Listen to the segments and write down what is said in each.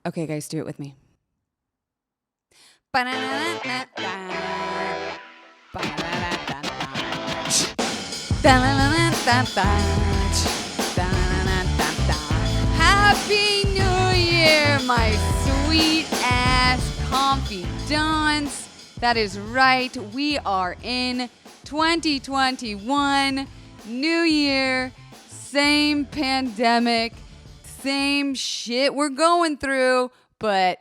Okay, guys, do it with me. Happy New Year, my sweet ass confidants. That is right. We are in 2021. New year, same pandemic, same shit we're going through, but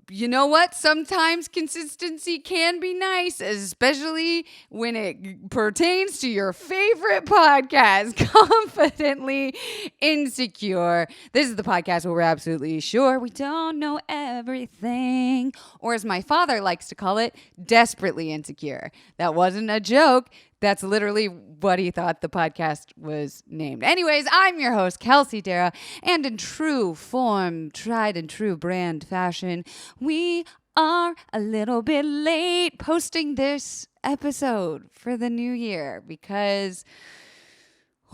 you know what? Sometimes consistency can be nice, especially when it pertains to your favorite podcast, Confidently Insecure. This is the podcast where we're absolutely sure we don't know everything, or as my father likes to call it, desperately insecure. That wasn't a joke. That's literally what he thought the podcast was named. Anyways, I'm your host, KELSEY DARRAGH, and in true form, tried and true brand fashion, we are a little bit late posting this episode for the new year because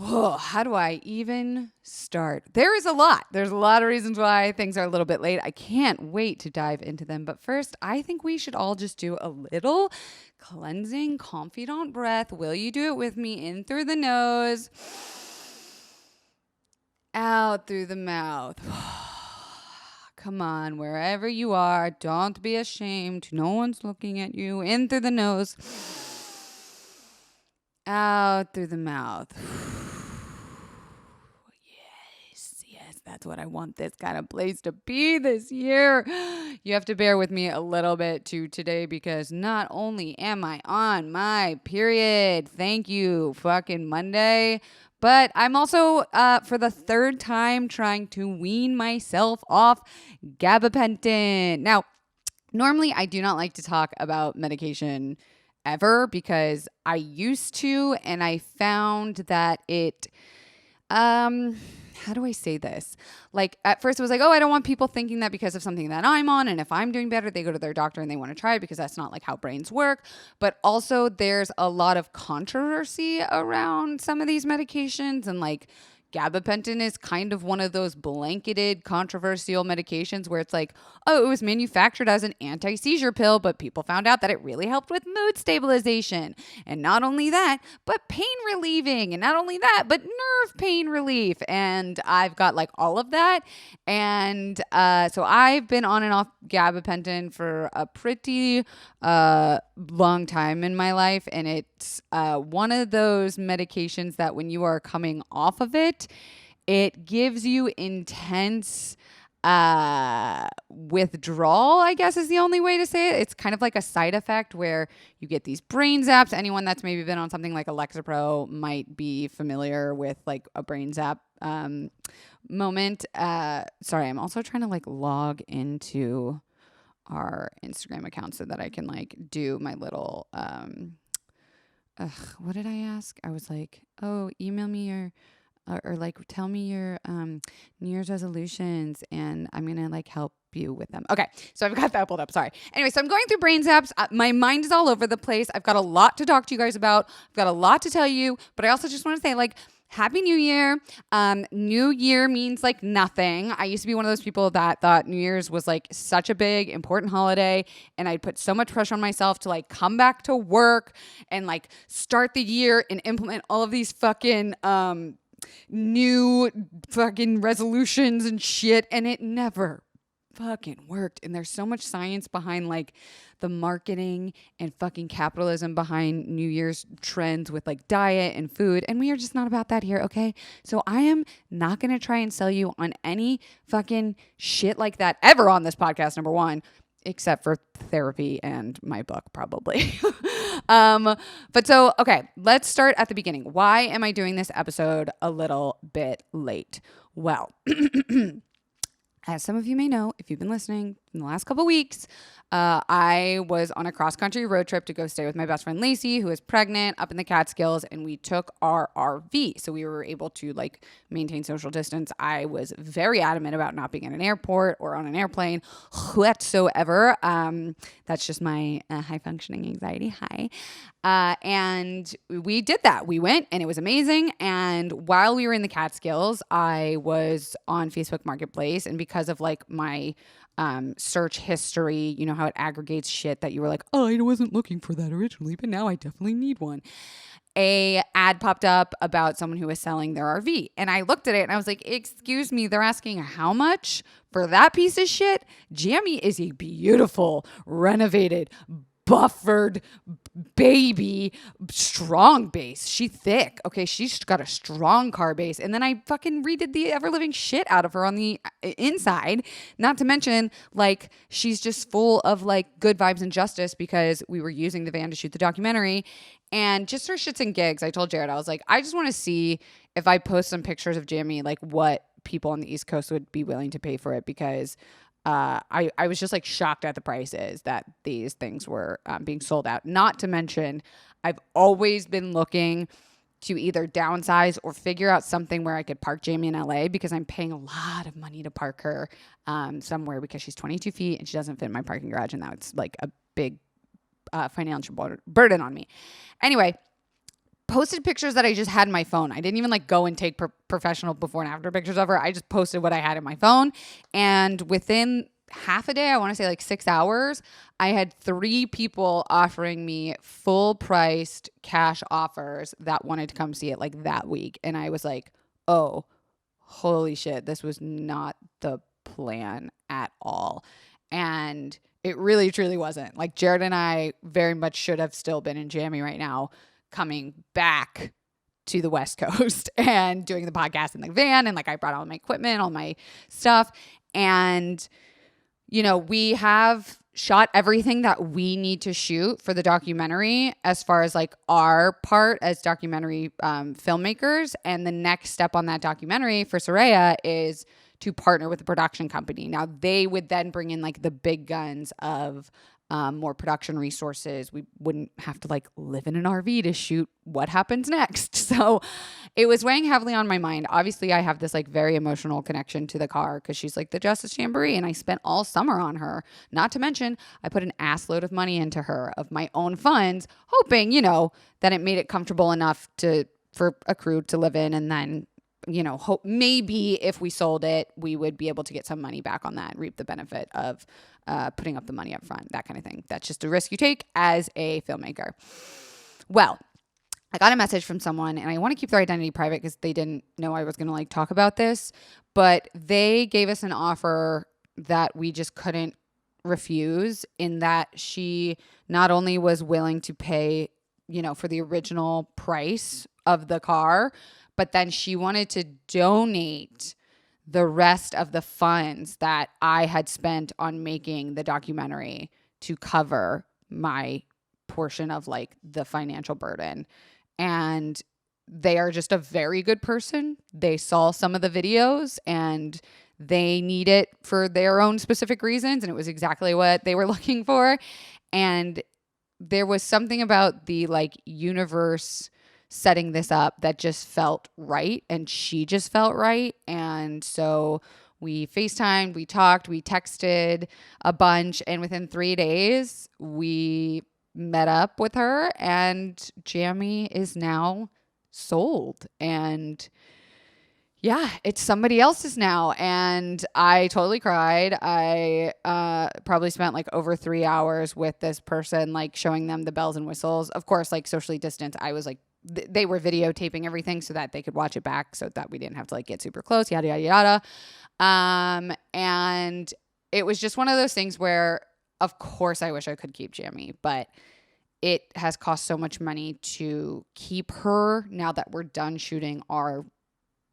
how do I even start? There's a lot of reasons why things are a little bit late. I can't wait to dive into them. But first, I think we should all just do a little cleansing, confidant breath. Will you do it with me? In through the nose, out through the mouth. Come on, wherever you are, don't be ashamed. No one's looking at you. In through the nose, out through the mouth. Yes, that's what I want this kind of place to be this year. You have to bear with me a little bit too today because not only am I on my period, thank you, fucking Monday, but I'm also, for the third time, trying to wean myself off gabapentin. Now, normally I do not like to talk about medication ever because I used to, and I found that it, how do I say this? Like at first it was like, oh, I don't want people thinking that because of something that I'm on. And if I'm doing better, they go to their doctor and they want to try it because that's not like how brains work. But also there's a lot of controversy around some of these medications, and like gabapentin is kind of one of those blanketed controversial medications where it's like, oh, it was manufactured as an anti-seizure pill, but people found out that it really helped with mood stabilization. And not only that, but pain relieving. And not only that, but nerve pain relief. And I've got like all of that. And so I've been on and off gabapentin for a pretty long time in my life. And it's one of those medications that when you are coming off of it, it gives you intense withdrawal, I guess is the only way to say it. It's kind of like a side effect where you get these brain zaps. Anyone that's maybe been on something like Lexapro might be familiar with like a brain zap moment. Sorry, I'm also trying to like log into our Instagram account so that I can like do my little what did I ask? I was like, oh, email me your or like tell me your New Year's resolutions and I'm gonna like help you with them. Okay, so I've got that pulled up. Sorry. Anyway, so I'm going through brain zaps. My mind is all over the place. I've got a lot to talk to you guys about. I've got a lot to tell you, but I also just want to say like, Happy New Year. New Year means like nothing. I used to be one of those people that thought New Year's was like such a big, important holiday. And I'd put so much pressure on myself to like come back to work and like start the year and implement all of these fucking new fucking resolutions and shit. And it never fucking worked. And there's so much science behind like the marketing and fucking capitalism behind New Year's trends with like diet and food. And we are just not about that here, okay? So I am not going to try and sell you on any fucking shit like that ever on this podcast, number one, except for therapy and my book probably. But so, okay, let's start at the beginning. Why am I doing this episode a little bit late? Well, as some of you may know, if you've been listening in the last couple weeks, I was on a cross-country road trip to go stay with my best friend Lacey, who is pregnant, up in the Catskills, and we took our RV. So we were able to like maintain social distance. I was very adamant about not being in an airport or on an airplane whatsoever. That's just my high-functioning anxiety. And we did that. We went and it was amazing. And while we were in the Catskills, I was on Facebook Marketplace, and because of like my search history, you know how it aggregates shit that you were like, oh, I wasn't looking for that originally, but now I definitely need one. A ad popped up about someone who was selling their RV. And I looked at it and I was like, excuse me, they're asking how much for that piece of shit? Jamie is a beautiful, renovated, buffered baby, strong base. She's thick. Okay, she's got a strong car base. And then I fucking redid the ever living shit out of her on the inside. Not to mention, like, she's just full of like good vibes and justice because we were using the van to shoot the documentary. And just for shits and gigs, I told Jared, I was like, I just want to see if I post some pictures of Jamie, like what people on the East Coast would be willing to pay for it, because I was just like shocked at the prices that these things were being sold out. Not to mention, I've always been looking to either downsize or figure out something where I could park Jamie in LA, because I'm paying a lot of money to park her somewhere because she's 22 feet and she doesn't fit in my parking garage. And now it's like a big financial burden on me. Anyway, posted pictures that I just had in my phone. I didn't even like go and take professional before and after pictures of her. I just posted what I had in my phone. And within half a day, I want to say like 6 hours, I had 3 people offering me full priced cash offers that wanted to come see it like that week. And I was like, oh, holy shit, this was not the plan at all. And it really, truly wasn't. Like, Jared and I very much should have still been in Jammy right now, coming back to the West Coast and doing the podcast in the van. And like, I brought all my equipment, all my stuff. And, you know, we have shot everything that we need to shoot for the documentary as far as like our part as documentary filmmakers. And the next step on that documentary for Soraya is to partner with a production company. Now, they would then bring in like the big guns of more production resources. We wouldn't have to like live in an RV to shoot what happens next. So it was weighing heavily on my mind. Obviously, I have this like very emotional connection to the car because she's like the Justice Jamboree, and I spent all summer on her. Not to mention, I put an ass load of money into her of my own funds, hoping, you know, that it made it comfortable enough for a crew to live in, and then, you know, hope maybe if we sold it, we would be able to get some money back on that and reap the benefit of putting up the money up front, that kind of thing. That's just a risk you take as a filmmaker. Well, I got a message from someone, and I want to keep their identity private because they didn't know I was going to like talk about this, but they gave us an offer that we just couldn't refuse, in that she not only was willing to pay, you know, for the original price of the car, but then she wanted to donate the rest of the funds that I had spent on making the documentary to cover my portion of like the financial burden. And they are just a very good person. They saw some of the videos and they need it for their own specific reasons. And it was exactly what they were looking for. And there was something about the like universe setting this up that just felt right, and she just felt right. And so we FaceTimed, we talked, we texted a bunch, and within 3 days we met up with her, and Jamie is now sold. And yeah, it's somebody else's now. And I totally cried. I probably spent like over 3 hours with this person, like showing them the bells and whistles. Of course, like socially distanced. I was like, they were videotaping everything so that they could watch it back, so that we didn't have to like get super close, yada, yada, yada. And it was just one of those things where, of course, I wish I could keep Jamie, but it has cost so much money to keep her now that we're done shooting our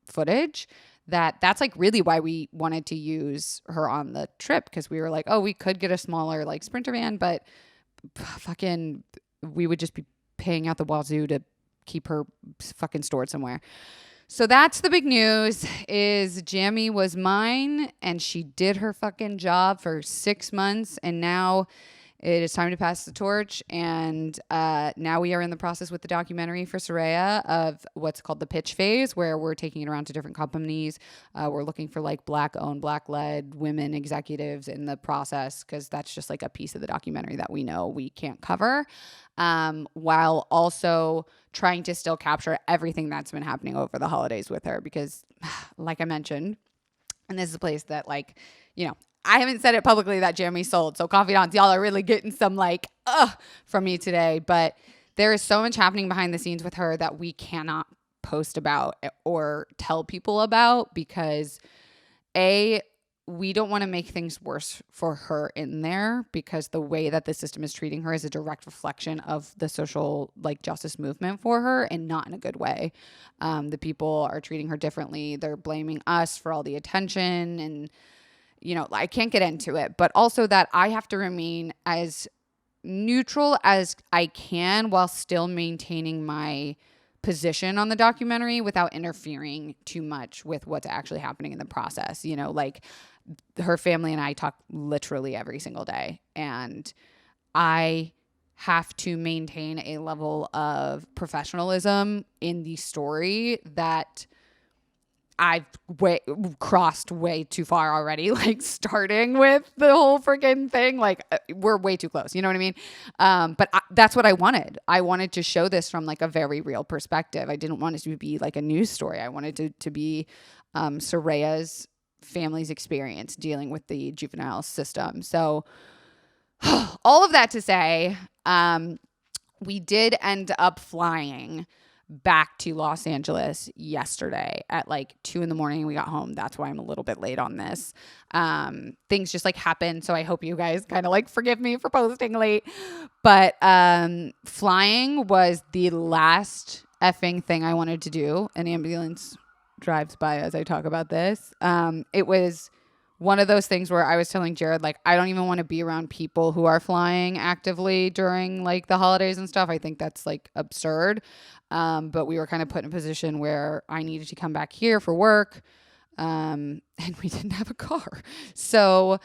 footage, that's like really why we wanted to use her on the trip, because we were like, oh, we could get a smaller like Sprinter van, but fucking we would just be paying out the wazoo to keep her fucking stored somewhere. So that's the big news is Jamie was mine and she did her fucking job for 6 months. And now it is time to pass the torch. And now we are in the process with the documentary for Soraya of what's called the pitch phase, where we're taking it around to different companies. We're looking for like Black-owned, Black-led women executives in the process, because that's just like a piece of the documentary that we know we can't cover, while also trying to still capture everything that's been happening over the holidays with her. Because like I mentioned, and this is a place that like, I haven't said it publicly that Jeremy sold. So confidants, y'all are really getting some like, from me today. But there is so much happening behind the scenes with her that we cannot post about or tell people about, because we don't want to make things worse for her in there, because the way that the system is treating her is a direct reflection of the social like justice movement for her, and not in a good way. The people are treating her differently. They're blaming us for all the attention, and I can't get into it, but also that I have to remain as neutral as I can while still maintaining my position on the documentary without interfering too much with what's actually happening in the process. Like her family and I talk literally every single day, and I have to maintain a level of professionalism in the story that I've crossed way too far already, like starting with the whole freaking thing. Like we're way too close. You know what I mean? But that's what I wanted. I wanted to show this from like a very real perspective. I didn't want it to be like a news story. I wanted to be Soraya's family's experience dealing with the juvenile system. So all of that to say, we did end up flying back to Los Angeles yesterday at like 2 a.m. We got home. That's why I'm a little bit late on this. Things just like happened. So I hope you guys kind of like forgive me for posting late. But flying was the last effing thing I wanted to do. An ambulance drives by as I talk about this. It was one of those things where I was telling Jared, like, I don't even want to be around people who are flying actively during like the holidays and stuff. I think that's like absurd. But we were kind of put in a position where I needed to come back here for work. And we didn't have a car. So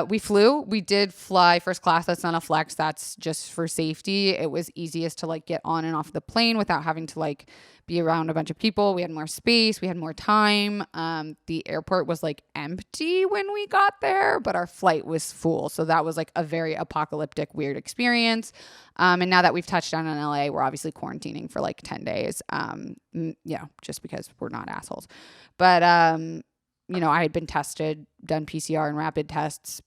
we flew. We did fly first class. That's not a flex. That's just for safety. It was easiest to like get on and off the plane without having to like be around a bunch of people. We had more space. We had more time. The airport was like empty when we got there, but our flight was full. So that was like a very apocalyptic, weird experience. And now that we've touched down in LA, we're obviously quarantining for like 10 days. Just because we're not assholes. But, I had been tested, done PCR and rapid tests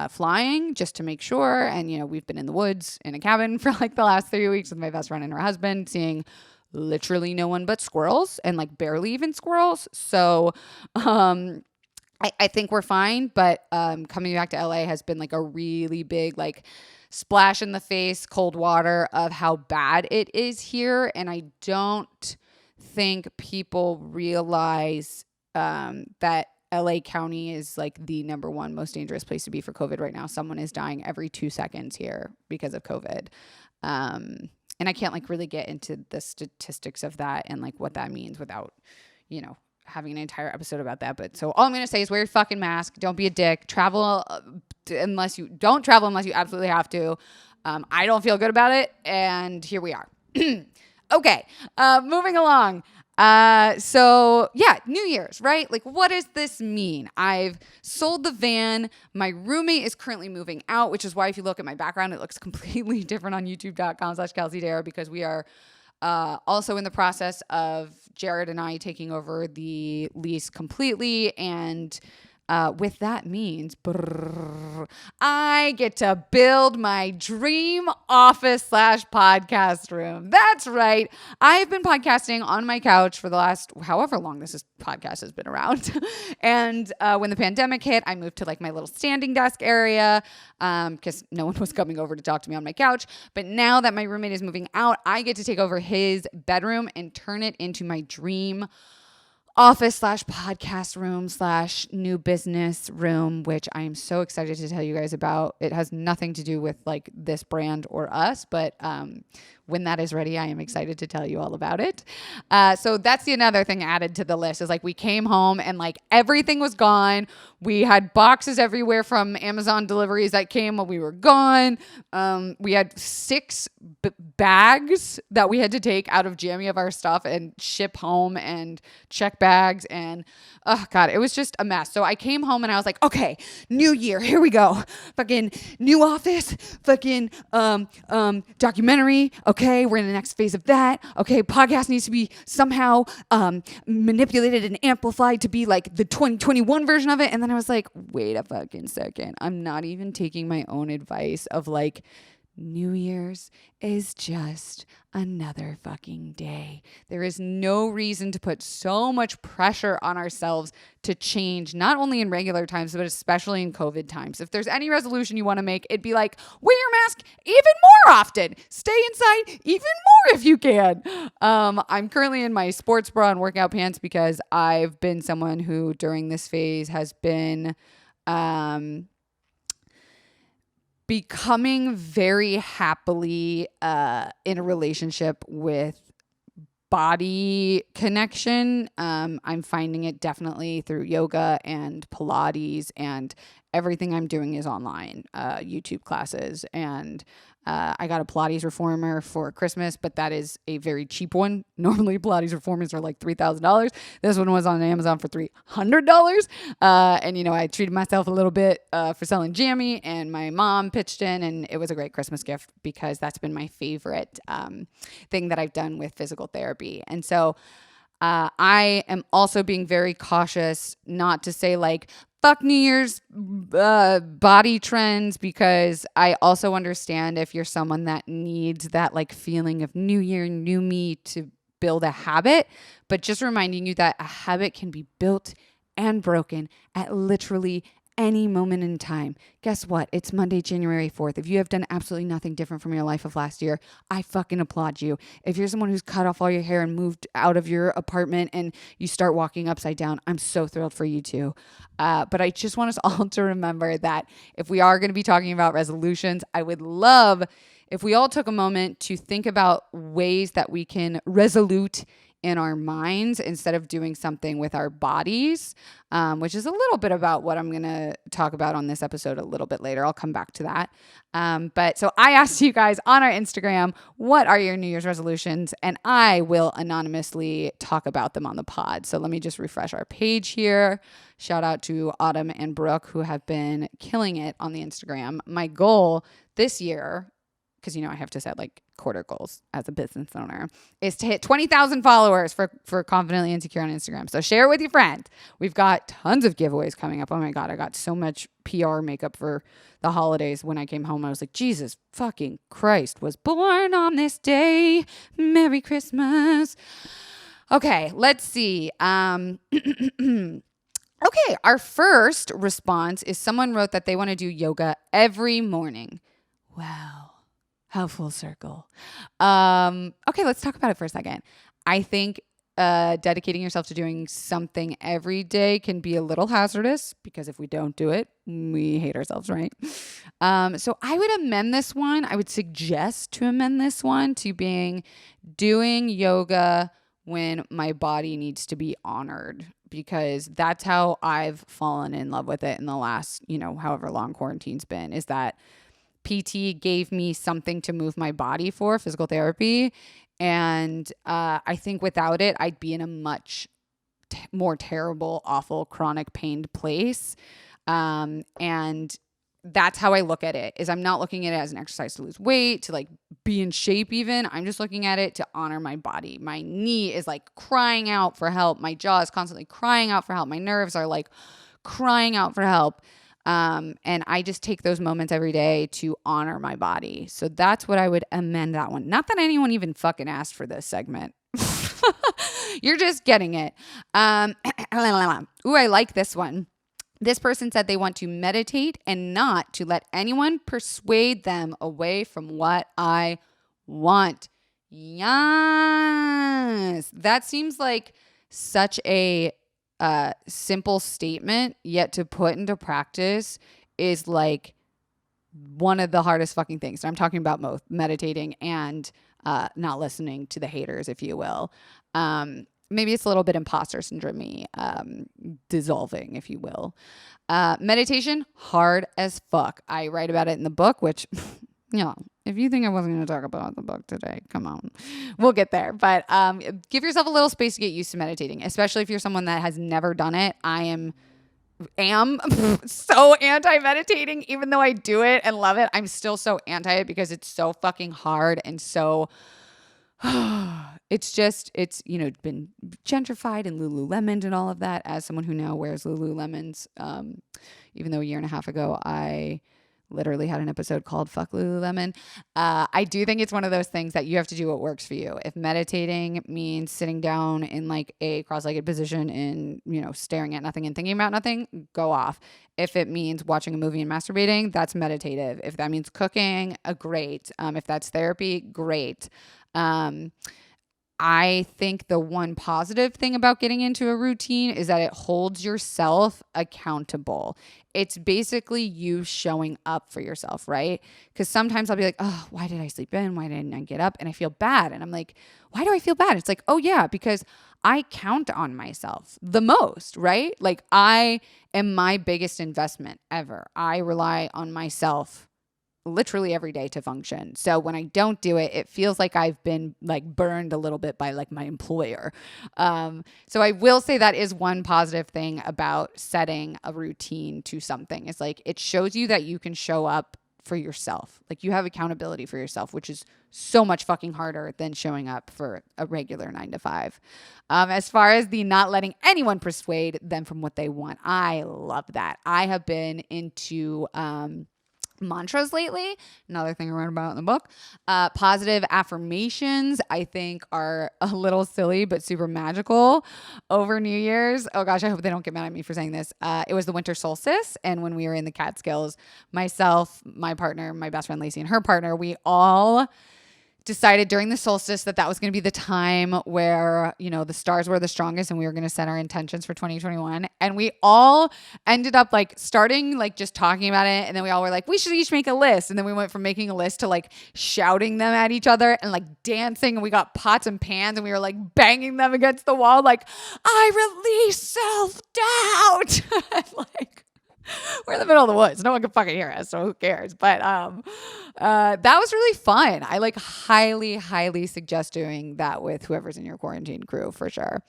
flying just to make sure. And, we've been in the woods in a cabin for like the last 3 weeks with my best friend and her husband, seeing literally no one but squirrels, and like barely even squirrels. So I think we're fine. But coming back to LA has been like a really big like splash in the face, cold water of how bad it is here. And I don't think people realize that LA County is like the number one most dangerous place to be for COVID right now. Someone is dying every 2 seconds here because of COVID. And I can't like really get into the statistics of that and like what that means without, having an entire episode about that. But so all I'm going to say is wear your fucking mask. Don't be a dick. Travel unless you absolutely have to. I don't feel good about it. And here we are. Okay. Moving along. So yeah, New Year's, right? Like, what does this mean? I've sold the van. My roommate is currently moving out, which is why if you look at my background, it looks completely different on youtube.com/KELSEY DARRAGH, because we are also in the process of Jared and I taking over the lease completely. And with that means I get to build my dream office/podcast room. That's right. I've been podcasting on my couch for the last however long podcast has been around. And when the pandemic hit, I moved to like my little standing desk area because no one was coming over to talk to me on my couch. But now that my roommate is moving out, I get to take over his bedroom and turn it into my dream office/podcast room/new business room, which I am so excited to tell you guys about. It has nothing to do with like this brand or us, but when that is ready, I am excited to tell you all about it. So that's another thing added to the list is like we came home and like everything was gone. We had boxes everywhere from Amazon deliveries that came while we were gone. We had 6 bags that we had to take out of Jammy of our stuff and ship home and check bags. And oh God, it was just a mess. So I came home and I was like, okay, new year, here we go. Fucking new office, fucking documentary. Okay, we're in the next phase of that. Okay, podcast needs to be somehow manipulated and amplified to be like the 2021 version of it. And then I was like, wait a fucking second. I'm not even taking my own advice of like, New Year's is just another fucking day. There is no reason to put so much pressure on ourselves to change, not only in regular times, but especially in COVID times. If there's any resolution you want to make, it'd be like, wear your mask even more often. Stay inside even more if you can. I'm currently in my sports bra and workout pants because I've been someone who during this phase has been becoming very happily in a relationship with body connection. I'm finding it definitely through yoga and Pilates, and everything I'm doing is online, YouTube classes. And I got a Pilates reformer for Christmas, but that is a very cheap one. Normally Pilates reformers are like $3,000. This one was on Amazon for $300. And, you know, I treated myself a little bit for selling Jammy, and my mom pitched in, and it was a great Christmas gift because that's been my favorite thing that I've done with physical therapy. And so I am also being very cautious not to say like, fuck New Year's body trends, because I also understand if you're someone that needs that like feeling of new year, new me to build a habit, but just reminding you that a habit can be built and broken at literally any moment in time. Guess what? It's Monday, January 4th. If you have done absolutely nothing different from your life of last year, I fucking applaud you. If you're someone who's cut off all your hair and moved out of your apartment and you start walking upside down, I'm so thrilled for you too. But I just want us all to remember that if we are going to be talking about resolutions, I would love if we all took a moment to think about ways that we can resolute in our minds instead of doing something with our bodies, which is a little bit about what I'm going to talk about on this episode a little bit later. I'll come back to that. But so I asked you guys on our Instagram, what are your New Year's resolutions? And I will anonymously talk about them on the pod. So let me just refresh our page here. Shout out to Autumn and Brooke, who have been killing it on the Instagram. My goal this year, because, you know, I have to set like quarter goals as a business owner, is to hit 20,000 followers for Confidently Insecure on Instagram. So share it with your friends. We've got tons of giveaways coming up. Oh my God, I got so much PR makeup for the holidays. When I came home, I was like, Jesus fucking Christ was born on this day. Merry Christmas. Okay, let's see. Okay, our first response is someone wrote that they want to do yoga every morning. Wow. How full circle. Okay, let's talk about it for a second. I think dedicating yourself to doing something every day can be a little hazardous because if we don't do it, we hate ourselves, right? So I would amend this one. I would suggest to amend this one to being doing yoga when my body needs to be honored, because that's how I've fallen in love with it in the last, you know, however long quarantine's been, is that PT gave me something to move my body for, physical therapy. And I think without it, I'd be in a much more terrible, awful, chronic pained place. And that's how I look at it, is I'm not looking at it as an exercise to lose weight, to like be in shape even. I'm just looking at it to honor my body. My knee is like crying out for help. My jaw is constantly crying out for help. My nerves are like crying out for help. And I just take those moments every day to honor my body. So that's what I would amend that one. Not that anyone even fucking asked for this segment. You're just getting it. Ooh, I like this one. This person said they want to meditate and not to let anyone persuade them away from what I want. Yes. That seems like such a simple statement, yet to put into practice is like one of the hardest fucking things. So I'm talking about both meditating and not listening to the haters, if you will. Maybe it's a little bit imposter syndrome-y, dissolving, if you will. Meditation, hard as fuck. I write about it in the book, which, if you think I wasn't going to talk about the book today, come on, we'll get there. But give yourself a little space to get used to meditating, especially if you're someone that has never done it. I am so anti-meditating. Even though I do it and love it, I'm still so anti it because it's so fucking hard and so it's been gentrified and Lululemon and all of that. As someone who now wears Lululemons, even though a year and a half ago I literally had an episode called Fuck Lululemon. I do think it's one of those things that you have to do what works for you. If meditating means sitting down in like a cross-legged position and, staring at nothing and thinking about nothing, go off. If it means watching a movie and masturbating, that's meditative. If that means cooking, great. If that's therapy, great. I think the one positive thing about getting into a routine is that it holds yourself accountable. It's basically you showing up for yourself, right? Because sometimes I'll be like, oh, why did I sleep in? Why didn't I get up? And I feel bad. And I'm like, why do I feel bad? It's like, oh yeah, because I count on myself the most, right? Like I am my biggest investment ever. I rely on myself literally every day to function. So when I don't do it, it feels like I've been like burned a little bit by like my employer. So I will say that is one positive thing about setting a routine to something. It's like it shows you that you can show up for yourself. Like you have accountability for yourself, which is so much fucking harder than showing up for a regular 9 to 5. As far as the not letting anyone persuade them from what they want, I love that. I have been into mantras lately. Another thing I wrote about in the book. Positive affirmations, I think, are a little silly but super magical over New Year's. Oh gosh, I hope they don't get mad at me for saying this. It was the winter solstice, and when we were in the Catskills, myself, my partner, my best friend Lacey, and her partner, we all decided during the solstice that was going to be the time where, the stars were the strongest and we were going to set our intentions for 2021. And we all ended up like starting, like just talking about it. And then we all were like, we should each make a list. And then we went from making a list to like shouting them at each other and like dancing. And we got pots and pans and we were like banging them against the wall. Like, I release self-doubt. Like, we're in the middle of the woods. No one can fucking hear us, so who cares? But that was really fun. I like highly, highly suggest doing that with whoever's in your quarantine crew for sure.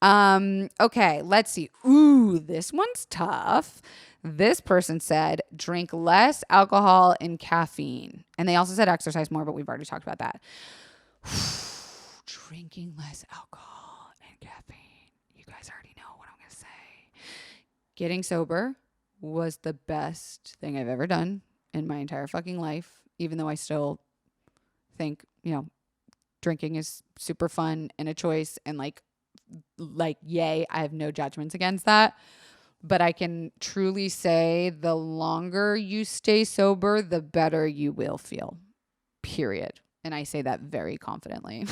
Okay, let's see. Ooh, this one's tough. This person said, drink less alcohol and caffeine. And they also said exercise more, but we've already talked about that. Drinking less alcohol and caffeine. You guys already know what I'm going to say. Getting sober was the best thing I've ever done in my entire fucking life, even though I still think, drinking is super fun and a choice and like yay, I have no judgments against that. But I can truly say the longer you stay sober, the better you will feel, period. And I say that very confidently.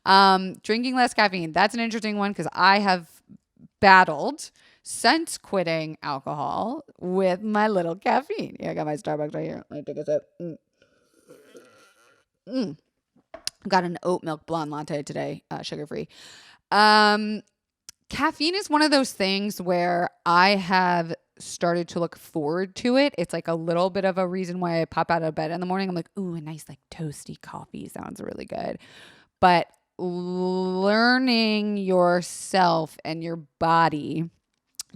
Drinking less caffeine. That's an interesting one because I have battled since quitting alcohol with my little caffeine. Yeah, I got my Starbucks right here. Let me take a sip. Got an oat milk blonde latte today, sugar-free. Caffeine is one of those things where I have started to look forward to it. It's like a little bit of a reason why I pop out of bed in the morning. I'm like, ooh, a nice like toasty coffee sounds really good. But learning yourself and your body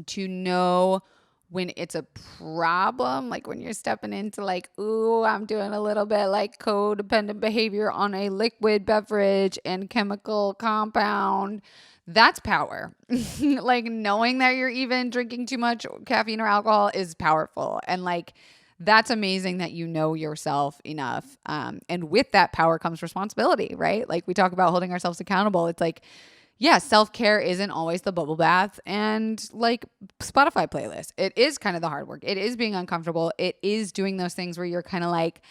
to know when it's a problem, like when you're stepping into like, ooh, I'm doing a little bit like codependent behavior on a liquid beverage and chemical compound, that's power. Like knowing that you're even drinking too much caffeine or alcohol is powerful. And like, that's amazing that you know yourself enough. And with that power comes responsibility, right? Like we talk about holding ourselves accountable. It's like, yeah, self-care isn't always the bubble bath and like Spotify playlist. It is kind of the hard work. It is being uncomfortable. It is doing those things where you're kind of like,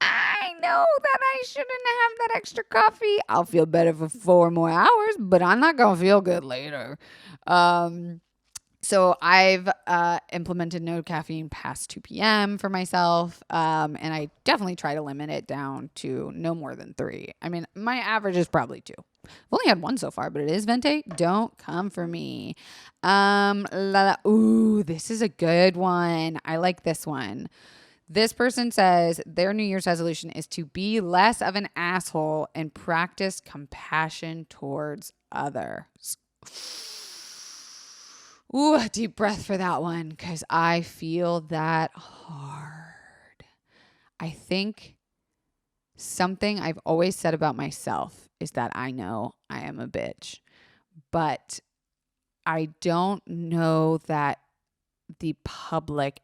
I know that I shouldn't have that extra coffee. I'll feel better for 4 more hours, but I'm not going to feel good later. So I've implemented no caffeine past 2 p.m. for myself. And I definitely try to limit it down to no more than 3. I mean, my average is probably 2. I've only had 1 so far, but it is venti. Don't come for me. Ooh, this is a good one. I like this one. This person says their New Year's resolution is to be less of an asshole and practice compassion towards others. Ooh, a deep breath for that one, because I feel that hard. I think something I've always said about myself is that I know I am a bitch, but I don't know that the public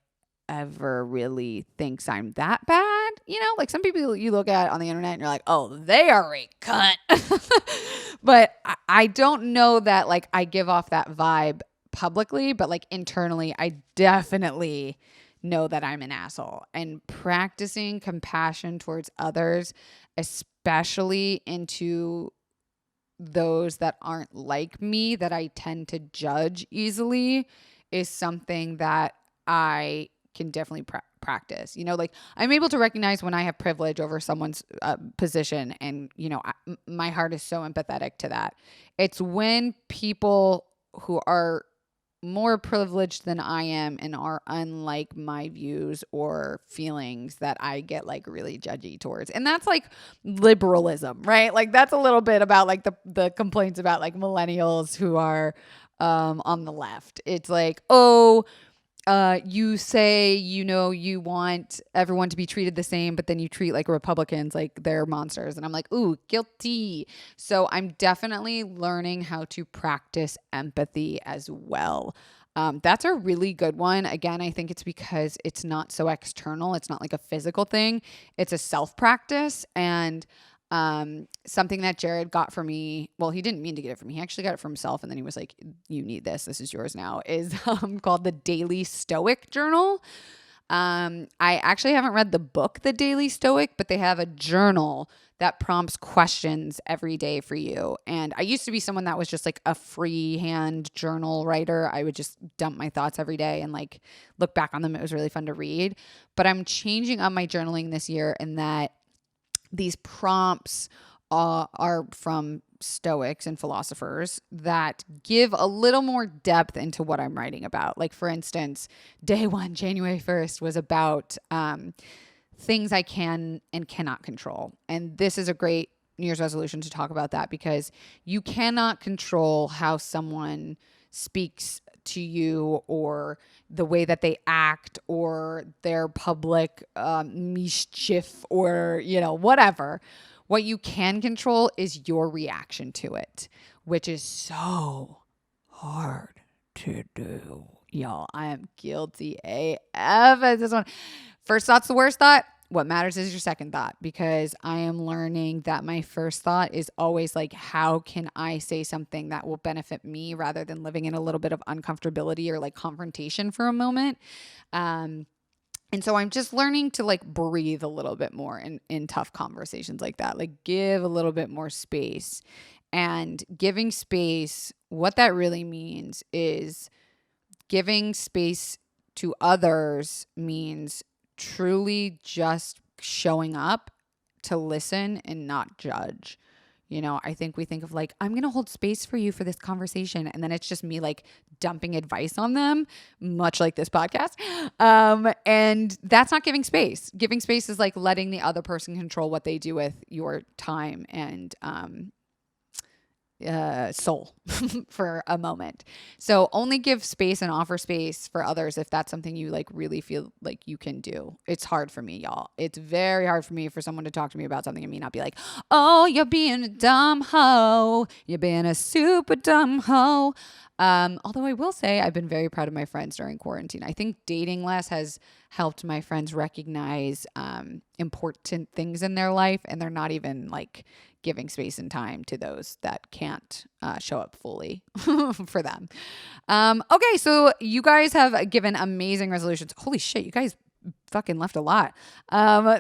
ever really thinks I'm that bad. You know, like some people you look at on the internet and you're like, oh, they are a cunt. But I don't know that like I give off that vibe publicly, but like internally, I definitely know that I'm an asshole. And practicing compassion towards others, especially into those that aren't like me, that I tend to judge easily, is something that I can definitely practice. You know, like I'm able to recognize when I have privilege over someone's position, and you know, my heart is so empathetic to that. It's when people who are more privileged than I am and are unlike my views or feelings that I get like really judgy towards. And that's like liberalism, right? Like that's a little bit about like the complaints about like millennials who are on the left. It's like, oh, you say, you know, you want everyone to be treated the same, but then you treat like Republicans like they're monsters. And I'm like, ooh, guilty. So I'm definitely learning how to practice empathy as well. That's a really good one. Again, I think it's because it's not so external. It's not like a physical thing. It's a self practice. And something that Jared got for me, well, he didn't mean to get it for me. He actually got it for himself. And then he was like, you need this. This is yours now, is called the Daily Stoic Journal. I actually haven't read the book, The Daily Stoic, but they have a journal that prompts questions every day for you. And I used to be someone that was just like a freehand journal writer. I would just dump my thoughts every day and like look back on them. It was really fun to read. But I'm changing up my journaling this year in that these prompts are from Stoics and philosophers that give a little more depth into what I'm writing about. Like, for instance, day 1, January 1st, was about things I can and cannot control. And this is a great New Year's resolution to talk about that, because you cannot control how someone speaks to you or the way that they act or their public mischief or, you know, whatever. What you can control is your reaction to it, which is so hard to do. Y'all, I am guilty AF at this one. First thought's the worst thought. What matters is your second thought, because I am learning that my first thought is always like, how can I say something that will benefit me, rather than living in a little bit of uncomfortability or like confrontation for a moment. And so I'm just learning to like breathe a little bit more in tough conversations like that, like give a little bit more space. And giving space, what that really means is giving space to others means truly just showing up to listen and not judge. You know, I think we think of like, I'm going to hold space for you for this conversation. And then it's just me like dumping advice on them, much like this podcast. And that's not giving space. Giving space is like letting the other person control what they do with your time and soul for a moment. So only give space and offer space for others if that's something you like really feel like you can do. It's hard for me, y'all. It's very hard for me for someone to talk to me about something and me not be like, oh, you're being a dumb hoe. You're being a super dumb hoe. Although I will say I've been very proud of my friends during quarantine. I think dating less has helped my friends recognize important things in their life, and they're not even like giving space and time to those that can't show up fully for them. Okay, so you guys have given amazing resolutions. Holy shit, you guys fucking left a lot.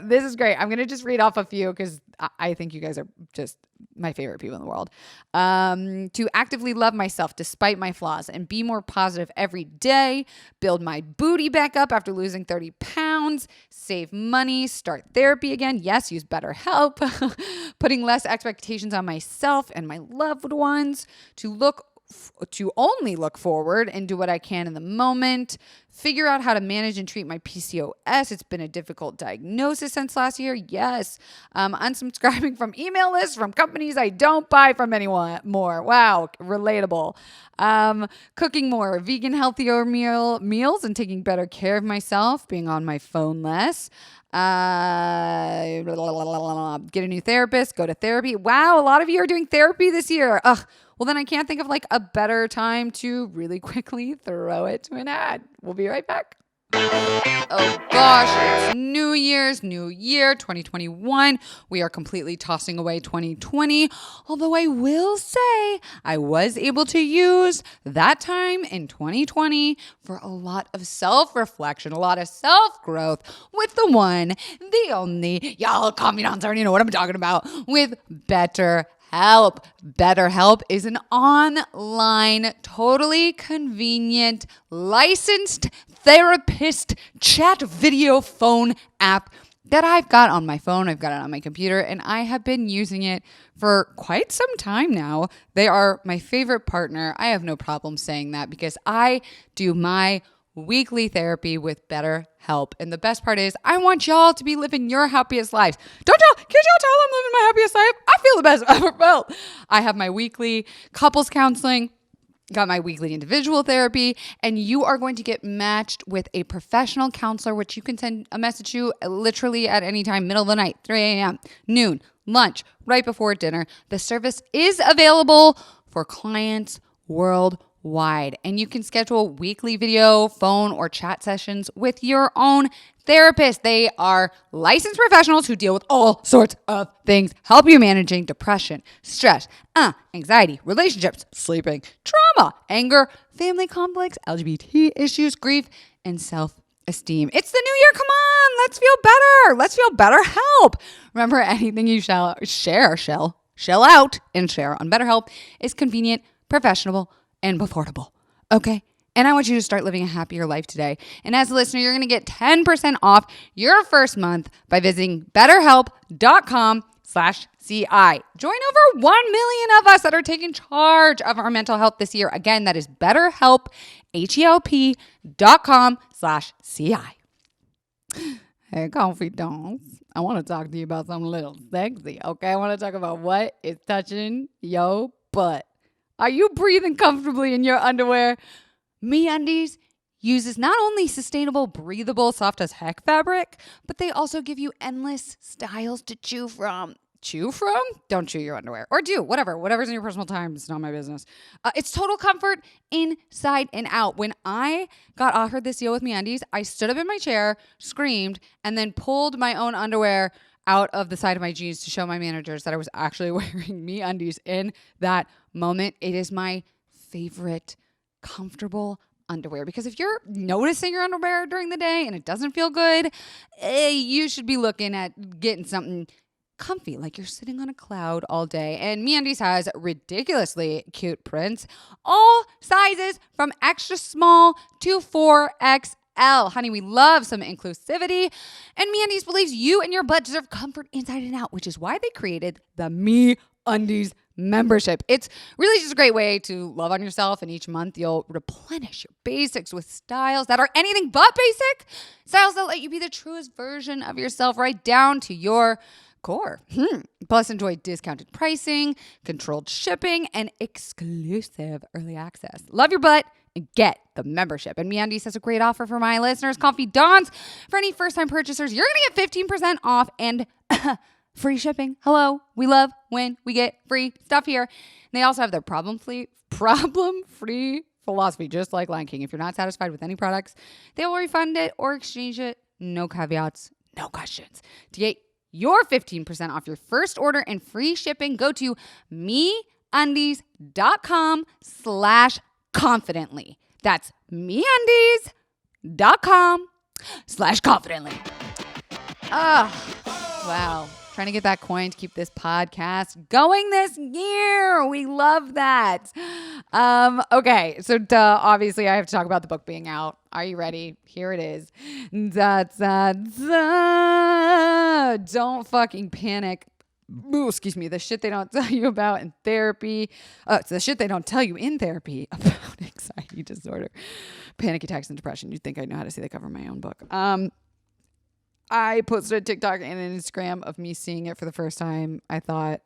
This is great. I'm going to just read off a few because I think you guys are just my favorite people in the world. To actively love myself despite my flaws and be more positive every day, build my booty back up after losing 30 pounds, save money, start therapy again. Yes, use BetterHelp, putting less expectations on myself and my loved ones, to only look forward and do what I can in the moment, figure out how to manage and treat my PCOS. It's been a difficult diagnosis since last year. Yes. Unsubscribing from email lists from companies I don't buy from anyone more. Wow. Relatable. Cooking more vegan, healthier meals and taking better care of myself, being on my phone less. Get a new therapist, go to therapy. Wow, a lot of you are doing therapy this year. Ugh. Well, then I can't think of like a better time to really quickly throw it to an ad. We'll be right back. Oh gosh, it's New Year's, New Year, 2021. We are completely tossing away 2020. Although I will say I was able to use that time in 2020 for a lot of self-reflection, a lot of self-growth with the one, the only, y'all confidants already know what I'm talking about, with BetterHelp. BetterHelp is an online, totally convenient, licensed therapist chat video phone app that I've got on my phone. I've got it on my computer, and I have been using it for quite some time now. They are my favorite partner. I have no problem saying that because I do my weekly therapy with BetterHelp. And the best part is I want y'all to be living your happiest lives. Can't y'all tell I'm living my happiest life? I feel the best I've ever felt. I have my weekly couples counseling, got my weekly individual therapy, and you are going to get matched with a professional counselor, which you can send a message to literally at any time, middle of the night, 3 a.m., noon, lunch, right before dinner. The service is available for clients worldwide, and you can schedule weekly video, phone, or chat sessions with your own therapist. They are licensed professionals who deal with all sorts of things, help you managing depression, stress, anxiety, relationships, sleeping, trauma, anger, family conflicts, LGBT issues, grief, and self-esteem. It's the new year. Come on, let's feel better. Let's feel better. Help. Remember, anything you shell out and share on BetterHelp is convenient, professional, and affordable. Okay? And I want you to start living a happier life today. And as a listener, you're going to get 10% off your first month by visiting betterhelp.com/CI. Join over 1 million of us that are taking charge of our mental health this year. Again, that is betterhelp, HELP.com/CI. Hey, confidants. I want to talk to you about something a little sexy, okay? I want to talk about what is touching your butt. Are you breathing comfortably in your underwear? MeUndies uses not only sustainable, breathable, soft as heck fabric, but they also give you endless styles to choose from. Chew from? Don't chew your underwear. Or do, whatever's in your personal time. It's not my business. It's total comfort inside and out. When I got offered this deal with MeUndies, I stood up in my chair, screamed, and then pulled my own underwear out of the side of my jeans to show my managers that I was actually wearing MeUndies in that moment. It is my favorite comfortable underwear, because if you're noticing your underwear during the day and it doesn't feel good, you should be looking at getting something comfy, like you're sitting on a cloud all day. And MeUndies has ridiculously cute prints, all sizes from extra small to 4XL. Honey, we love some inclusivity. And MeUndies believes you and your butt deserve comfort inside and out, which is why they created the MeUndies membership. It's really just a great way to love on yourself, and each month you'll replenish your basics with styles that are anything but basic. Styles that let you be the truest version of yourself, right down to your core. Plus, enjoy discounted pricing, controlled shipping, and exclusive early access. Love your butt and get the membership. And MeUndies has a great offer for my listeners, confidants. For any first-time purchasers, you're going to get 15% off and free shipping. Hello, we love when we get free stuff here. And they also have their problem-free philosophy, just like Lion King. If you're not satisfied with any products, they will refund it or exchange it. No caveats, no questions. To get your 15% off your first order and free shipping, go to MeUndies.com/confidently. That's MeUndies.com /confidently. Wow. Trying to get that coin to keep this podcast going this year. We love that. Okay. So obviously I have to talk about the book being out. Are you ready? Here it is. Don't fucking panic. Ooh, excuse me. The shit they don't tell you about in therapy. It's the shit they don't tell you in therapy about anxiety disorder, panic attacks, and depression. You'd think I know how to see the cover of my own book. I posted a TikTok and an Instagram of me seeing it for the first time. I thought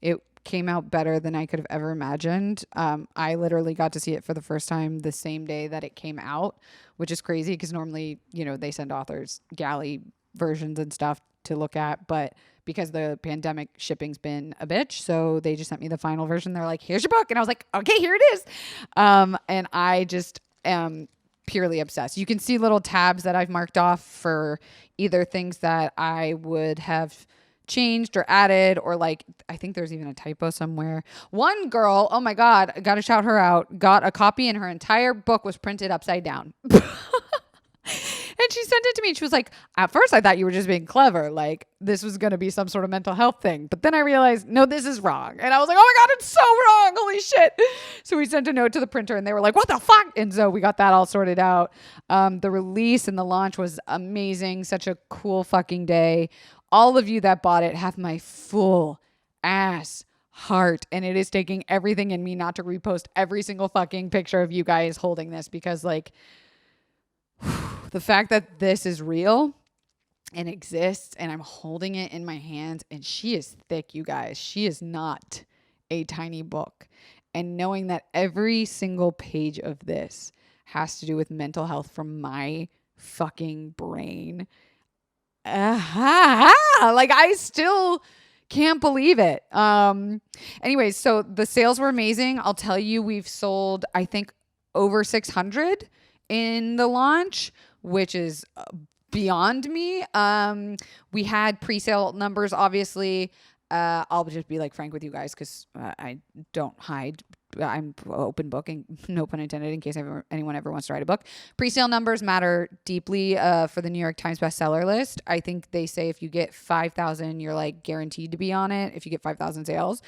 it came out better than I could have ever imagined. I literally got to see it for the first time the same day that it came out, which is crazy because normally, they send authors galley versions and stuff to look at, but because the pandemic, shipping's been a bitch, so they just sent me the final version. They're like, here's your book. And I was like, okay, here it is. And I just am purely obsessed. You can see little tabs that I've marked off for either things that I would have changed or added, or like, I think there's even a typo somewhere. One girl, oh my God, I got to shout her out, got a copy and her entire book was printed upside down. And she sent it to me and she was like, at first I thought you were just being clever. Like this was going to be some sort of mental health thing. But then I realized, no, this is wrong. And I was like, oh my God, it's so wrong. Holy shit. So we sent a note to the printer and they were like, what the fuck? And so we got that all sorted out. The release and the launch was amazing. Such a cool fucking day. All of you that bought it have my full ass heart. And it is taking everything in me not to repost every single fucking picture of you guys holding this, because like, the fact that this is real and exists and I'm holding it in my hands, and she is thick, you guys. She is not a tiny book. And knowing that every single page of this has to do with mental health from my fucking brain. Like I still can't believe it. Anyways, so the sales were amazing. I'll tell you, we've sold, I think, over 600 in the launch, which is beyond me. We had pre-sale numbers, obviously. I'll just be like frank with you guys because I don't hide. I'm open booking, no pun intended, in case anyone ever wants to write a book. Pre-sale numbers matter deeply for the New York Times bestseller list. I think they say if you get 5,000, you're like guaranteed to be on it if you get 5,000 sales,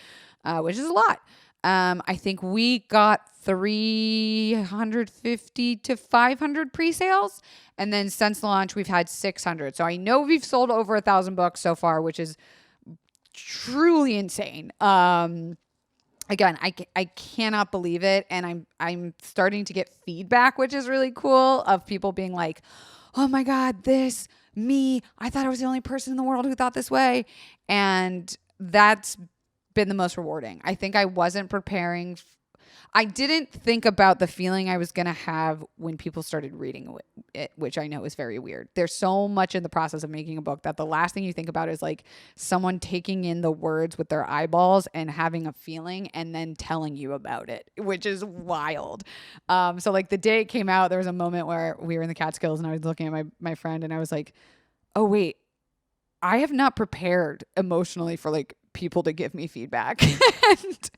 which is a lot. I think we got 350 to 500 pre-sales. And then since the launch, we've had 600. So I know we've sold over 1,000 books so far, which is truly insane. Again, I cannot believe it. And I'm starting to get feedback, which is really cool, of people being like, oh my God, me, I thought I was the only person in the world who thought this way. And that's been the most rewarding. I think I wasn't preparing. I didn't think about the feeling I was going to have when people started reading it, which I know is very weird. There's so much in the process of making a book that the last thing you think about is like someone taking in the words with their eyeballs and having a feeling and then telling you about it, which is wild. So like the day it came out, there was a moment where we were in the Catskills and I was looking at my friend and I was like, oh wait, I have not prepared emotionally for like people to give me feedback. And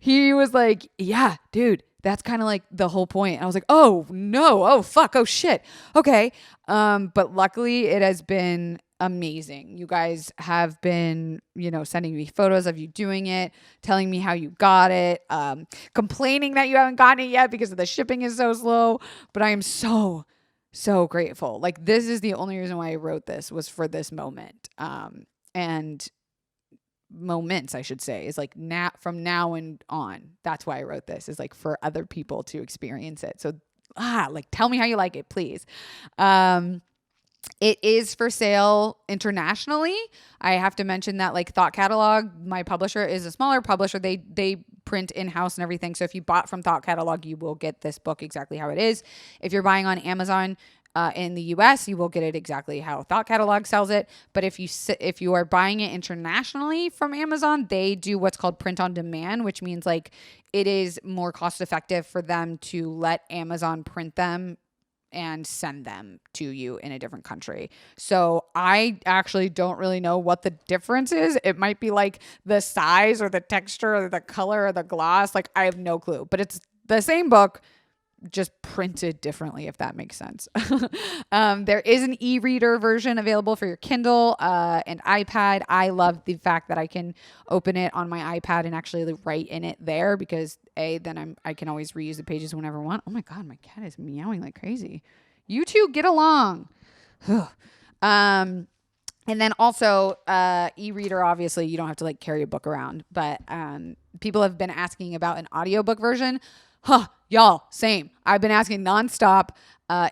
he was like, yeah, dude, that's kind of like the whole point. And I was like, oh no, oh fuck, oh shit. Okay. But luckily it has been amazing. You guys have been, sending me photos of you doing it, telling me how you got it, complaining that you haven't gotten it yet because the shipping is so slow. But I am so grateful. Like this is the only reason why I wrote this, was for this moment. And moments, I should say, is like from now and on. That's why I wrote this, is like for other people to experience it. So, like tell me how you like it, please. It is for sale internationally. I have to mention that like Thought Catalog, my publisher, is a smaller publisher. They print in-house and everything. So if you bought from Thought Catalog, you will get this book exactly how it is. If you're buying on Amazon in the US, you will get it exactly how Thought Catalog sells it. But if you are buying it internationally from Amazon, they do what's called print on demand, which means like it is more cost effective for them to let Amazon print them and send them to you in a different country. So I actually don't really know what the difference is. It might be like the size or the texture or the color or the gloss. Like I have no clue, but it's the same book, just printed differently, if that makes sense. There is an e-reader version available for your Kindle and iPad. I love the fact that I can open it on my iPad and actually write in it there, because then I can always reuse the pages whenever I want. Oh my God, my cat is meowing like crazy. You two get along. And then also e-reader, obviously you don't have to like carry a book around, but people have been asking about an audiobook version. Y'all, same. I've been asking nonstop.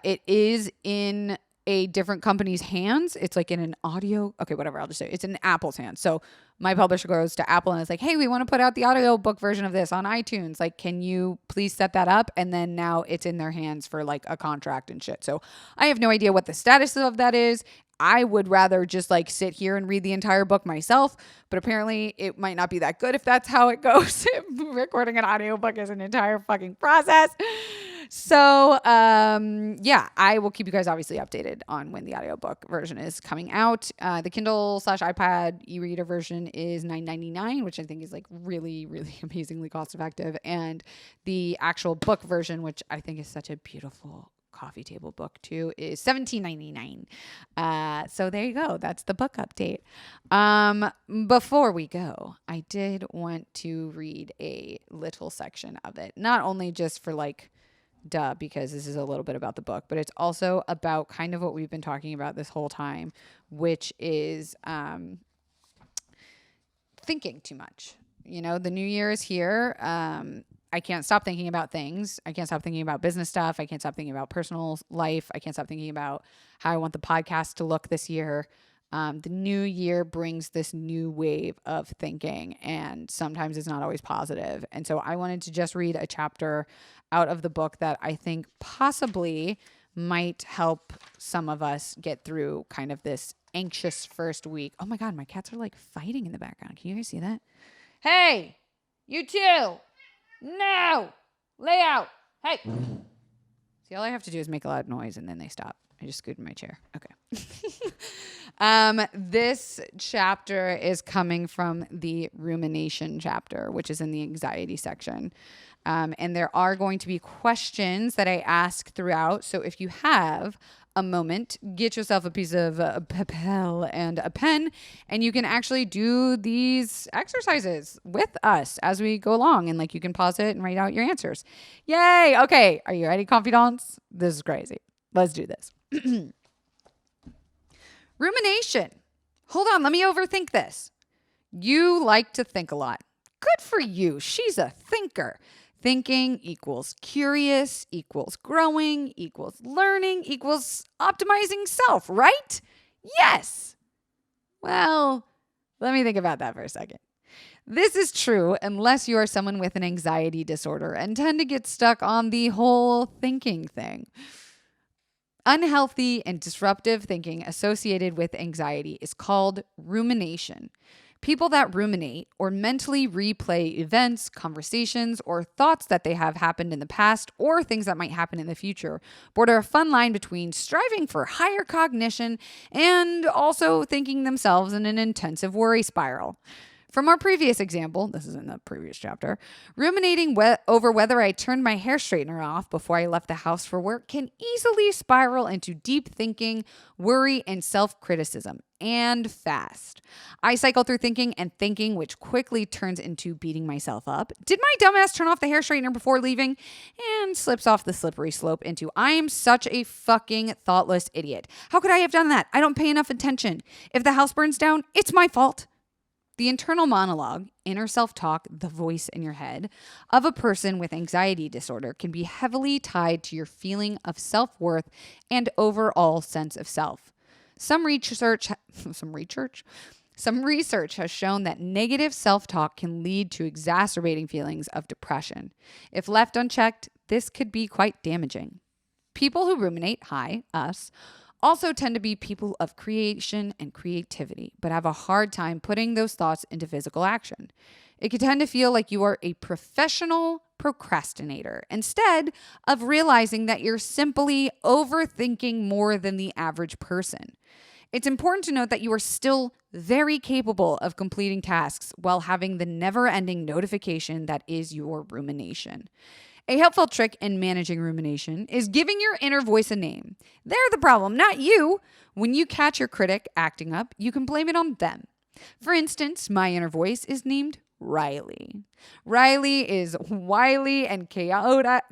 It is in a different company's hands. It's like in an audio. Okay, whatever. I'll just say it's in Apple's hands. So my publisher goes to Apple and is like, hey, we want to put out the audiobook version of this on iTunes. Like, can you please set that up? And then now it's in their hands for like a contract and shit. So I have no idea what the status of that is. I would rather just like sit here and read the entire book myself, but apparently it might not be that good if that's how it goes. Recording an audiobook is an entire fucking process. So, yeah, I will keep you guys obviously updated on when the audiobook version is coming out. The Kindle/iPad e-reader version is $9.99, which I think is like really, really amazingly cost effective. And the actual book version, which I think is such a beautiful coffee table book too, is $17.99. So there you go. That's the book update. Before we go, I did want to read a little section of it, not only just for like, because this is a little bit about the book, but it's also about kind of what we've been talking about this whole time, which is thinking too much. You know, the new year is here. I can't stop thinking about things. I can't stop thinking about business stuff. I can't stop thinking about personal life. I can't stop thinking about how I want the podcast to look this year. The new year brings this new wave of thinking, and sometimes it's not always positive. And so I wanted to just read a chapter out of the book that I think possibly might help some of us get through kind of this anxious first week. Oh my God, my cats are like fighting in the background. Can you guys see that? Hey, you two. No, lay out. Hey. See, all I have to do is make a loud noise and then they stop. I just scooted my chair. Okay. This chapter is coming from the Rumination chapter, which is in the anxiety section. And there are going to be questions that I ask throughout. So if you have a moment, get yourself a piece of papel and a pen, and you can actually do these exercises with us as we go along. And like, you can pause it and write out your answers. Yay. Okay. Are you ready, confidants? This is crazy. Let's do this. Rumination. Hold on. Let me overthink this. You like to think a lot. Good for you. She's a thinker. Thinking equals curious, equals growing, equals learning, equals optimizing self, right? Yes. Well, let me think about that for a second. This is true unless you are someone with an anxiety disorder and tend to get stuck on the whole thinking thing. Unhealthy and disruptive thinking associated with anxiety is called rumination. People that ruminate or mentally replay events, conversations, or thoughts that they have happened in the past or things that might happen in the future border a fun line between striving for higher cognition and also thinking themselves in an intensive worry spiral. From our previous example, this is in the previous chapter, ruminating over whether I turned my hair straightener off before I left the house for work can easily spiral into deep thinking, worry, and self-criticism, and fast. I cycle through thinking and thinking, which quickly turns into beating myself up. Did my dumbass turn off the hair straightener before leaving? And slips off the slippery slope into, I am such a fucking thoughtless idiot. How could I have done that? I don't pay enough attention. If the house burns down, it's my fault. The internal monologue, inner self-talk, the voice in your head, of a person with anxiety disorder can be heavily tied to your feeling of self-worth and overall sense of self. Some research has shown that negative self-talk can lead to exacerbating feelings of depression. If left unchecked, this could be quite damaging. People who ruminate, us, also tend to be people of creation and creativity, but have a hard time putting those thoughts into physical action. It can tend to feel like you are a professional procrastinator instead of realizing that you're simply overthinking more than the average person. It's important to note that you are still very capable of completing tasks while having the never-ending notification that is your rumination. A helpful trick in managing rumination is giving your inner voice a name. They're the problem, not you. When you catch your critic acting up, you can blame it on them. For instance, my inner voice is named Riley. Riley is wily and chaotic,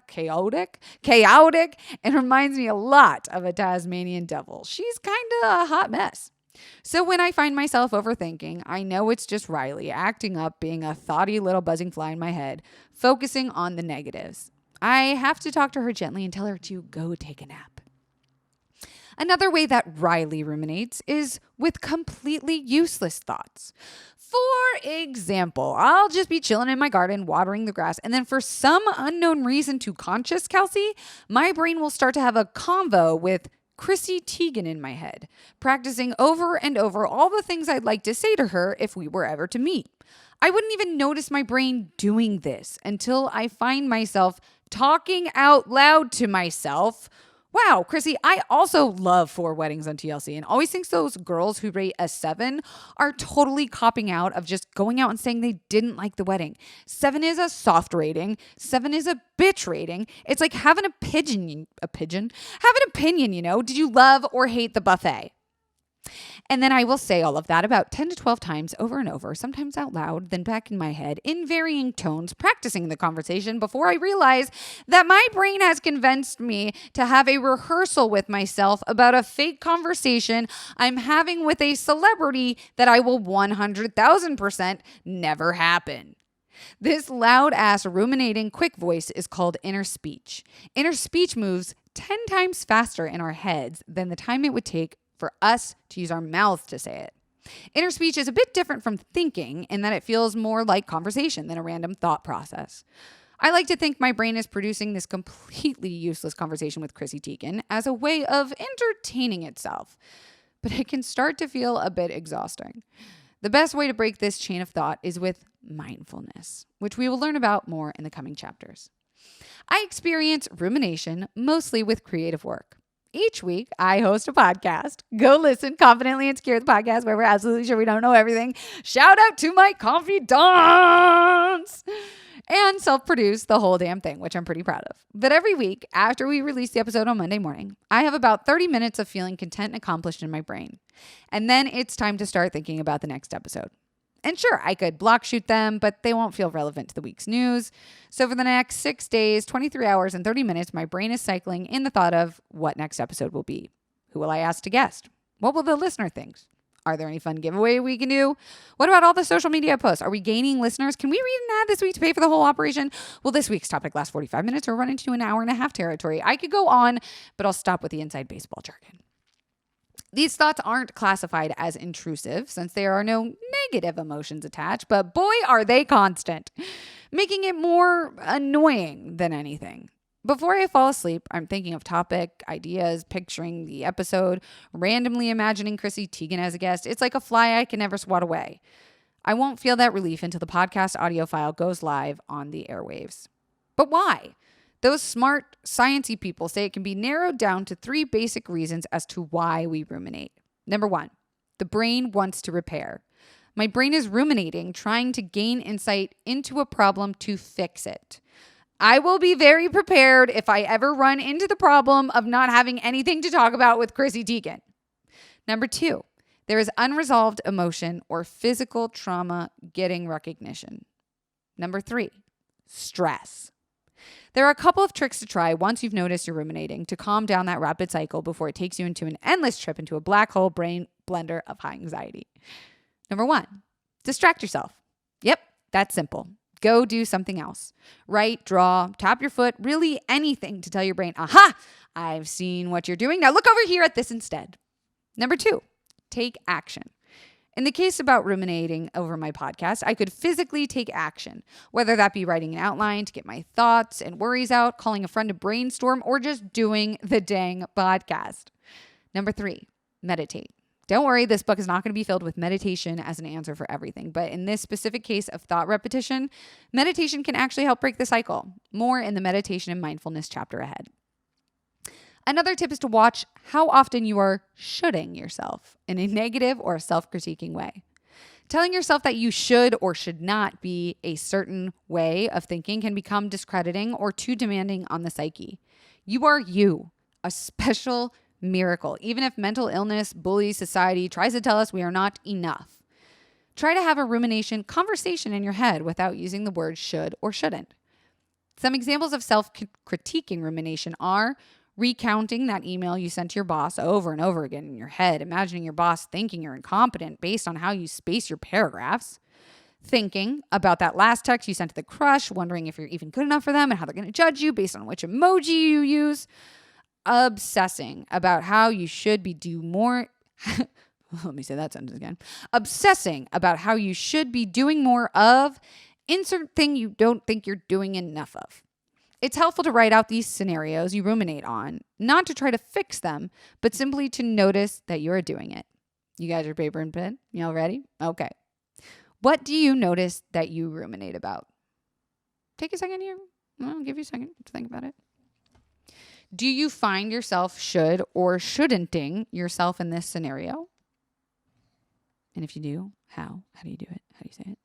and reminds me a lot of a Tasmanian devil. She's kind of a hot mess. So when I find myself overthinking, I know it's just Riley acting up, being a thoughty little buzzing fly in my head, focusing on the negatives. I have to talk to her gently and tell her to go take a nap. Another way that Riley ruminates is with completely useless thoughts. For example, I'll just be chilling in my garden, watering the grass, and then for some unknown reason to conscious Kelsey, my brain will start to have a convo with Chrissy Teigen in my head, practicing over and over all the things I'd like to say to her if we were ever to meet. I wouldn't even notice my brain doing this until I find myself talking out loud to myself. Wow, Chrissy, I also love 4 weddings on TLC and always think those girls who rate a 7 are totally copping out of just going out and saying they didn't like the wedding. 7 is a soft rating. 7 is a bitch rating. It's like having an opinion, Did you love or hate the buffet? And then I will say all of that about 10 to 12 times over and over, sometimes out loud, then back in my head in varying tones, practicing the conversation before I realize that my brain has convinced me to have a rehearsal with myself about a fake conversation I'm having with a celebrity that I will 100,000% never happen. This loud-ass ruminating quick voice is called inner speech. Inner speech moves 10 times faster in our heads than the time it would take for us to use our mouths to say it. Inner speech is a bit different from thinking in that it feels more like conversation than a random thought process. I like to think my brain is producing this completely useless conversation with Chrissy Teigen as a way of entertaining itself, but it can start to feel a bit exhausting. The best way to break this chain of thought is with mindfulness, which we will learn about more in the coming chapters. I experience rumination mostly with creative work. Each week, I host a podcast. Go listen, Confidently Insecure, the podcast where we're absolutely sure we don't know everything. Shout out to my confidants! And self-produce the whole damn thing, which I'm pretty proud of. But every week, after we release the episode on Monday morning, I have about 30 minutes of feeling content and accomplished in my brain. And then it's time to start thinking about the next episode. And sure, I could block shoot them, but they won't feel relevant to the week's news. So for the next 6 days, 23 hours, and 30 minutes, my brain is cycling in the thought of what next episode will be. Who will I ask to guest? What will the listener think? Are there any fun giveaway we can do? What about all the social media posts? Are we gaining listeners? Can we read an ad this week to pay for the whole operation? Will this week's topic last 45 minutes or run into an hour and a half territory? I could go on, but I'll stop with the inside baseball jargon. These thoughts aren't classified as intrusive since there are no negative emotions attached, but boy, are they constant, making it more annoying than anything. Before I fall asleep, I'm thinking of topic, ideas, picturing the episode, randomly imagining Chrissy Teigen as a guest. It's like a fly I can never swat away. I won't feel that relief until the podcast audio file goes live on the airwaves. But why? Those smart, sciencey people say it can be narrowed down to 3 basic reasons as to why we ruminate. Number 1, the brain wants to repair. My brain is ruminating, trying to gain insight into a problem to fix it. I will be very prepared if I ever run into the problem of not having anything to talk about with Chrissy Teigen. Number 2, there is unresolved emotion or physical trauma getting recognition. Number 3, stress. There are a couple of tricks to try once you've noticed you're ruminating to calm down that rapid cycle before it takes you into an endless trip into a black hole brain blender of high anxiety. Number 1, distract yourself. Yep, that's simple. Go do something else. Write, draw, tap your foot, really anything to tell your brain, aha, I've seen what you're doing. Now look over here at this instead. Number 2, take action. In the case about ruminating over my podcast, I could physically take action, whether that be writing an outline to get my thoughts and worries out, calling a friend to brainstorm, or just doing the dang podcast. Number 3, meditate. Don't worry, this book is not going to be filled with meditation as an answer for everything, but in this specific case of thought repetition, meditation can actually help break the cycle. More in the meditation and mindfulness chapter ahead. Another tip is to watch how often you are shoulding yourself in a negative or self-critiquing way. Telling yourself that you should or should not be a certain way of thinking can become discrediting or too demanding on the psyche. You are you, a special miracle, even if mental illness, bully, society tries to tell us we are not enough. Try to have a rumination conversation in your head without using the word should or shouldn't. Some examples of self-critiquing rumination are recounting that email you sent to your boss over and over again in your head, imagining your boss thinking you're incompetent based on how you space your paragraphs, thinking about that last text you sent to the crush, wondering if you're even good enough for them and how they're going to judge you based on which emoji you use, obsessing about how you should be do more. Let me say that sentence again. Obsessing about how you should be doing more of insert thing you don't think you're doing enough of. It's helpful to write out these scenarios you ruminate on, not to try to fix them, but simply to notice that you're doing it. You guys are paper and pen? Y'all ready? Okay. What do you notice that you ruminate about? Take a second here. I'll give you a second to think about it. Do you find yourself should or shouldn'ting yourself in this scenario? And if you do, how? How do you do it? How do you say it?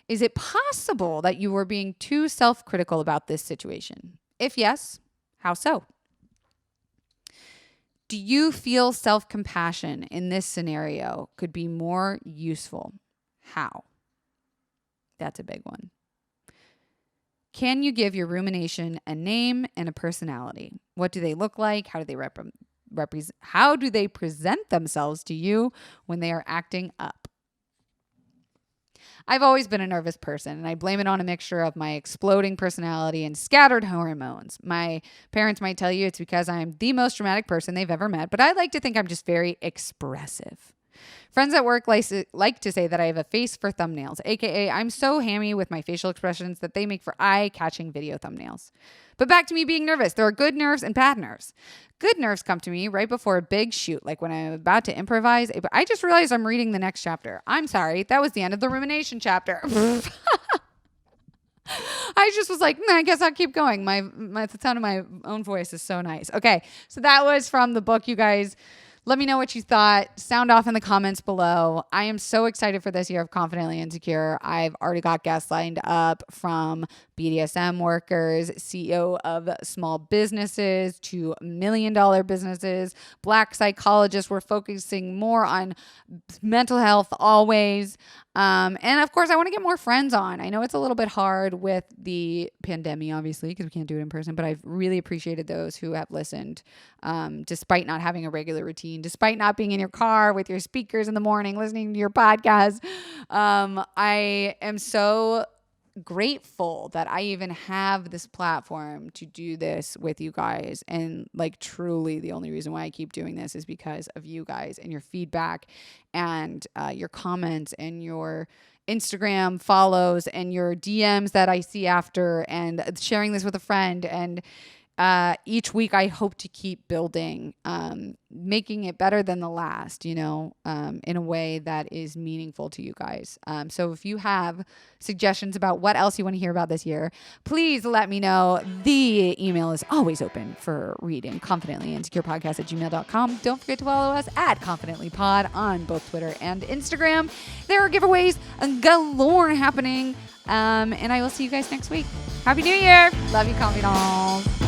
Is it possible that you were being too self-critical about this situation? If yes, how so? Do you feel self-compassion in this scenario could be more useful? How? That's a big one. Can you give your rumination a name and a personality? What do they look like? How do they how do they present themselves to you when they are acting up? I've always been a nervous person, and I blame it on a mixture of my exploding personality and scattered hormones. My parents might tell you it's because I'm the most dramatic person they've ever met, but I like to think I'm just very expressive. Friends at work like to say that I have a face for thumbnails, aka I'm so hammy with my facial expressions that they make for eye-catching video thumbnails. But back to me being nervous. There are good nerves and bad nerves. Good nerves come to me right before a big shoot, like when I'm about to improvise. I just realized I'm reading the next chapter. I'm sorry. That was the end of the rumination chapter. I just was like, I guess I'll keep going. The sound of my own voice is so nice. Okay, so that was from the book, you guys. Let me know what you thought. Sound off in the comments below. I am so excited for this year of Confidently Insecure. I've already got guests lined up from BDSM workers, CEO of small businesses to $1 million businesses, Black psychologists. We're focusing more on mental health always. And of course, I want to get more friends on. I know it's a little bit hard with the pandemic, obviously, because we can't do it in person, but I've really appreciated those who have listened, despite not having a regular routine, despite not being in your car with your speakers in the morning, listening to your podcast. I am so grateful that I even have this platform to do this with you guys. And like truly the only reason why I keep doing this is because of you guys and your feedback and your comments and your Instagram follows and your DMs that I see after and sharing this with a friend. And each week I hope to keep building, making it better than the last, in a way that is meaningful to you guys. So if you have suggestions about what else you want to hear about this year, please let me know. The email is always open for reading. ConfidentlyInsecurePodcast@gmail.com. Don't forget to follow us at ConfidentlyPod on both Twitter and Instagram. There are giveaways galore happening. And I will see you guys next week. Happy New Year. Love you, Confidants.